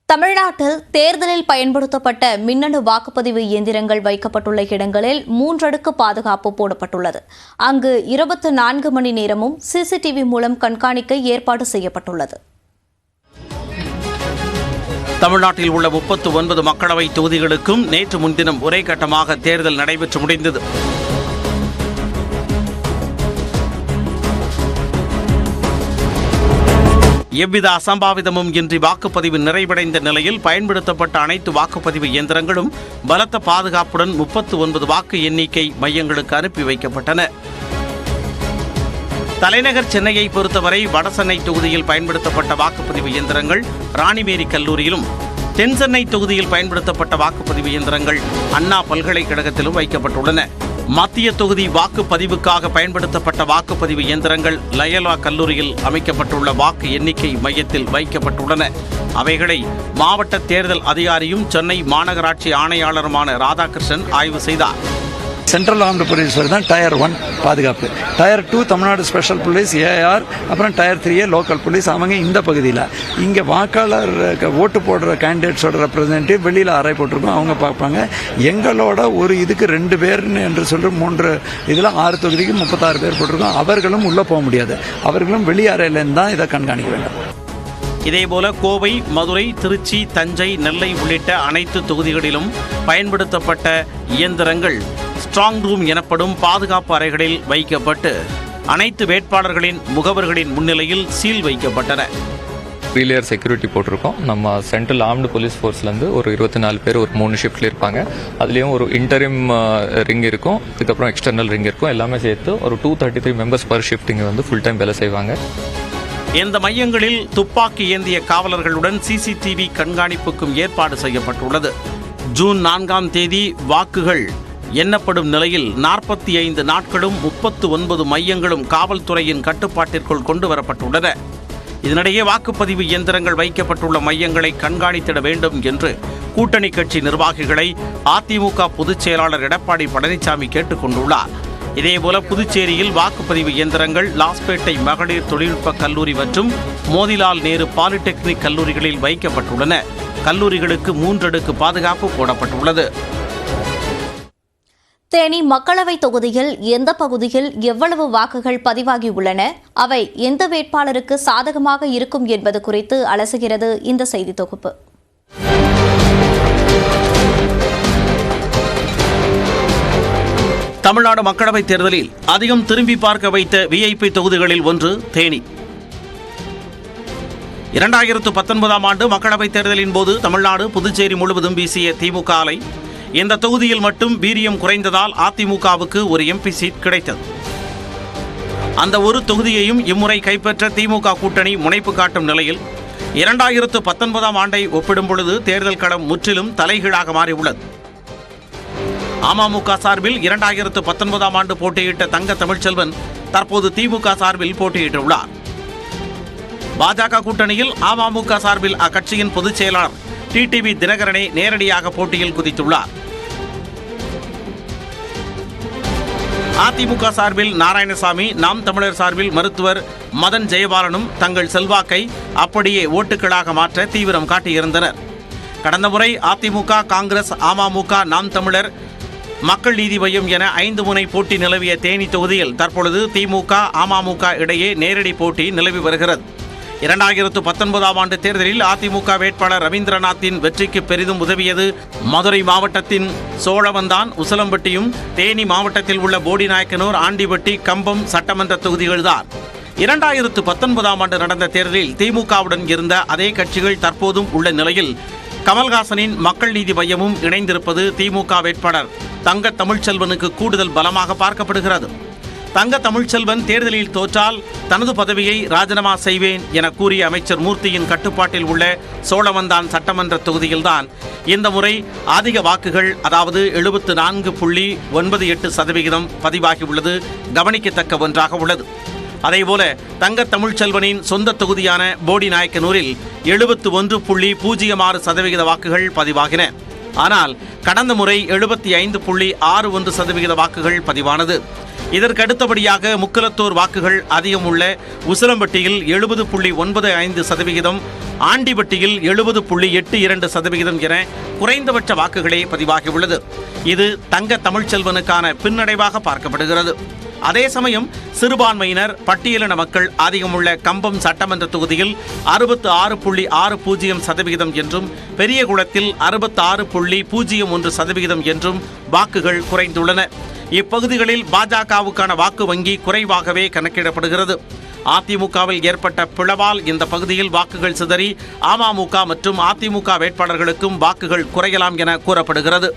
தமிழ்நாட்டில் தேர்தலில் பயன்படுத்தப்பட்ட மின்னணு வாக்குப்பதிவு இயந்திரங்கள் வைக்கப்பட்டுள்ள இடங்களில் 3 அடுக்கு பாதுகாப்பு போடப்பட்டுள்ளது. அங்கு 24 மணி நேரமும் சிசிடிவி மூலம் கண்காணிக்க ஏற்பாடு செய்யப்பட்டுள்ளது. தமிழ்நாட்டில் உள்ள 39 மக்களவை தொகுதிகளுக்கும் நேற்று முன்தினம் ஒரே கட்டமாக தேர்தல் நடைபெற்று முடிந்தது. எவ்வித அசம்பாவிதமும் இன்றி வாக்குப்பதிவு நிறைவடைந்த நிலையில் பயன்படுத்தப்பட்ட அனைத்து வாக்குப்பதிவு இயந்திரங்களும் பலத்த பாதுகாப்புடன் 39 வாக்கு எண்ணிக்கை மையங்களுக்கு அனுப்பி வைக்கப்பட்டன. தலைநகர் சென்னையை பொறுத்தவரை வடசென்னை தொகுதியில் பயன்படுத்தப்பட்ட வாக்குப்பதிவு இயந்திரங்கள் ராணிமேரி கல்லூரியிலும், தென் சென்னை தொகுதியில் பயன்படுத்தப்பட்ட வாக்குப்பதிவு இயந்திரங்கள் அண்ணா பல்கலைக்கழகத்திலும் வைக்கப்பட்டுள்ளன. மத்திய தொகுதி வாக்குப்பதிவுக்காக பயன்படுத்தப்பட்ட வாக்குப்பதிவு இயந்திரங்கள் லயோலா கல்லூரியில் அமைக்கப்பட்டுள்ள வாக்கு எண்ணிக்கை மையத்தில் வைக்கப்பட்டுள்ளன. அவைகளை மாவட்ட தேர்தல் அதிகாரியும் சென்னை மாநகராட்சி ஆணையாளருமான ராதாகிருஷ்ணன் ஆய்வு செய்தார். சென்ட்ரல் ஆர்ம்டு போலீஸ் தான் டயர் 1 பாதுகாப்பு, tier 2 Tamil Nadu special police AR, அப்புறம் டயர் 3 லோக்கல் போலீஸ். அவங்க இந்த பகுதியில் இங்கே வாக்காளர் ஓட்டு போடுற கேண்டிடேட்ஸோட ரெப்ரசன்டேட்டிவ் வெளியில் அறை போட்டிருக்கோம், அவங்க பார்ப்பாங்க. எங்களோட ஒரு இதுக்கு 2 பேர் என்று சொல்லி 3 இதில் 6 தொகுதிக்கு 36 பேர் போட்டிருக்கோம். அவர்களும் உள்ளே போக முடியாது, அவர்களும் வெளி அறையிலேருந்து தான் இதை கண்காணிக்க வேண்டும். இதேபோல கோவை, மதுரை, திருச்சி, தஞ்சை, நெல்லை உள்ளிட்ட அனைத்து தொகுதிகளிலும் பயன்படுத்தப்பட்ட இயந்திரங்கள் ஸ்ட்ராங் ரூம் எனப்படும் பாதுகாப்பு அறைகளில் வைக்கப்பட்டு அனைத்து வேட்பாளர்களின் முகவர்களின் முன்னிலையில் சீல் வைக்கப்பட்டன. 3 லேயர் செக்யூரிட்டி போட்டிருக்கோம். நம்ம சென்ட்ரல் ஆர்ம்டு போலீஸ் ஃபோர்ஸ்லேருந்து ஒரு 24 பேர் ஒரு 3 ஷிஃப்ட்ல இருப்பாங்க. அதுலேயும் ஒரு இன்டரிம் ரிங் இருக்கும், இதுக்கப்புறம் எக்ஸ்டர்னல் ரிங் இருக்கும். எல்லாமே சேர்த்து ஒரு 233 மெம்பர்ஸ் பர் ஷிஃப்ட் இங்கே வந்து ஃபுல் டைம் வேலை செய்வாங்க. இந்த மையங்களில் துப்பாக்கி ஏந்திய காவலர்களுடன் சிசிடிவி கண்காணிப்புக்கும் ஏற்பாடு செய்யப்பட்டுள்ளது. ஜூன் 4ஆம் தேதி வாக்குகள் எண்ணப்படும் நிலையில் 45 நாட்களும் 39 மையங்களும் காவல்துறையின் கட்டுப்பாட்டிற்குள் கொண்டு வரப்பட்டுள்ளன. இதனிடையே வாக்குப்பதிவு இயந்திரங்கள் வைக்கப்பட்டுள்ள மையங்களை கண்காணித்திட வேண்டும் என்று கூட்டணி கட்சி நிர்வாகிகளை அதிமுக பொதுச் செயலாளர் எடப்பாடி பழனிசாமி கேட்டுக் கொண்டுள்ளார். இதேபோல புதுச்சேரியில் வாக்குப்பதிவு இயந்திரங்கள் லாஸ்பேட்டை மகளிர் தொழில்நுட்ப கல்லூரி மற்றும் மோதிலால் நேரு பாலிடெக்னிக் கல்லூரிகளில் வைக்கப்பட்டுள்ளன. கல்லூரிகளுக்கு 3 அடுக்கு பாதுகாப்பு போடப்பட்டுள்ளது. தேனி மக்களவை தொகுதியில் எந்த பகுதியில் எவ்வளவு வாக்குகள் பதிவாகியுள்ளன, அவை எந்த வேட்பாளருக்கு சாதகமாக இருக்கும் என்பது குறித்து அலசுகிறது இந்த செய்தி தொகுப்பு. தமிழ்நாடு மக்களவைத் தேர்தலில் அதிகம் திரும்பி பார்க்க வைத்த விஐபி தொகுதிகளில் ஒன்று தேனி. 2019ஆம் ஆண்டு மக்களவைத் தேர்தலின் போது தமிழ்நாடு, புதுச்சேரி முழுவதும் வீசிய திமுக அலை இந்த தொகுதியில் மட்டும் வீரியம் குறைந்ததால் அதிமுகவுக்கு ஒரு எம்பி சீட் கிடைத்தது. அந்த ஒரு தொகுதியையும் இம்முறை கைப்பற்ற திமுக கூட்டணி முனைப்பு காட்டும் நிலையில் 2019ஆம் ஆண்டை ஒப்பிடும் பொழுது தேர்தல் களம் முற்றிலும் தலைகீழாக மாறியுள்ளது. அமமுக சார்பில் 2019ஆம் ஆண்டு போட்டியிட்ட தங்க தமிழ்ச்செல்வன் தற்போது திமுக சார்பில் போட்டியிட்டுள்ளார். பாஜக கூட்டணியில் அமமுக சார்பில் அக்கட்சியின் பொதுச் செயலாளர் டிடிவி தினகரனை நேரடியாக போட்டியில் குதித்துள்ளார். அதிமுக சார்பில் நாராயணசாமி, நாம் தமிழர் சார்பில் மருத்துவர் மதன் ஜெயபாலனும் தங்கள் செல்வாக்கை அப்படியே ஓட்டுகளாக மாற்ற தீவிரம் காட்டியிருந்தனர். கடந்த முறை அதிமுக, காங்கிரஸ், அமமுக, நாம் தமிழர், மக்கள் நீதி மையம் என 5 முனை போட்டி நிலவிய தேனி தொகுதியில் தற்பொழுது திமுக, அமமுக இடையே நேரடி போட்டி நிலவி வருகிறது. 2019ஆம் ஆண்டு தேர்தலில் அதிமுக வேட்பாளர் ரவீந்திரநாத்தின் வெற்றிக்கு பெரிதும் உதவியது மதுரை மாவட்டத்தின் சோழவந்தான், உசிலம்பட்டியும், தேனி மாவட்டத்தில் உள்ள போடிநாயக்கனூர், ஆண்டிபட்டி, கம்பம் சட்டமன்ற தொகுதிகள்தான். 2019ஆம் ஆண்டு நடந்த தேர்தலில் திமுகவுடன் இருந்த அதே கட்சிகள் தற்போதும் உள்ள நிலையில் கமல்ஹாசனின் மக்கள் நீதி மையமும் இணைந்திருப்பது திமுக வேட்பாளர் தங்க தமிழ்ச்செல்வனுக்கு கூடுதல் பலமாக பார்க்கப்படுகிறது. தங்க தமிழ்ச்செல்வன் தேர்தலில் தோற்றால் தனது பதவியை ராஜினாமா செய்வேன் என கூறிய அமைச்சர் மூர்த்தியின் கட்டுப்பாட்டில் உள்ள சோழவந்தான் சட்டமன்ற தொகுதியில்தான் இந்த முறை அதிக வாக்குகள், அதாவது 74.98% பதிவாகியுள்ளது கவனிக்கத்தக்க ஒன்றாக உள்ளது. அதேபோல தங்க தமிழ்ச்செல்வனின் சொந்த தொகுதியான போடிநாயக்கனூரில் 71.06% வாக்குகள் பதிவாகின. ஆனால் கடந்த முறை 75.61% வாக்குகள் பதிவானது. இதற்கு அடுத்தபடியாக முக்குலத்தூர் வாக்குகள் அதிகம் உள்ள உசிலம்பட்டியில் 70.95%, ஆண்டிபட்டியில் 70.82% என குறைந்தபட்ச வாக்குகளே பதிவாகியுள்ளது. இது தங்க தமிழ்ச்செல்வனுக்கான பின்னடைவாக பார்க்கப்படுகிறது. அதே சமயம் சிறுபான்மையினர் பட்டியலின மக்கள் அதிகமுள்ள கம்பம் சட்டமன்ற தொகுதியில் 66.60% என்றும் பெரியகுளத்தில் 66.01% என்றும் வாக்குகள் குறைந்துள்ளன. இப்பகுதிகளில் பாஜகவுக்கான வாக்கு வங்கி குறைவாகவே கணக்கிடப்படுகிறது. அதிமுகவில் ஏற்பட்ட பிளவால் இந்த பகுதியில் வாக்குகள் சிதறி அமமுக மற்றும் அதிமுக வேட்பாளர்களுக்கும் வாக்குகள் குறையலாம் என கூறப்படுகிறது.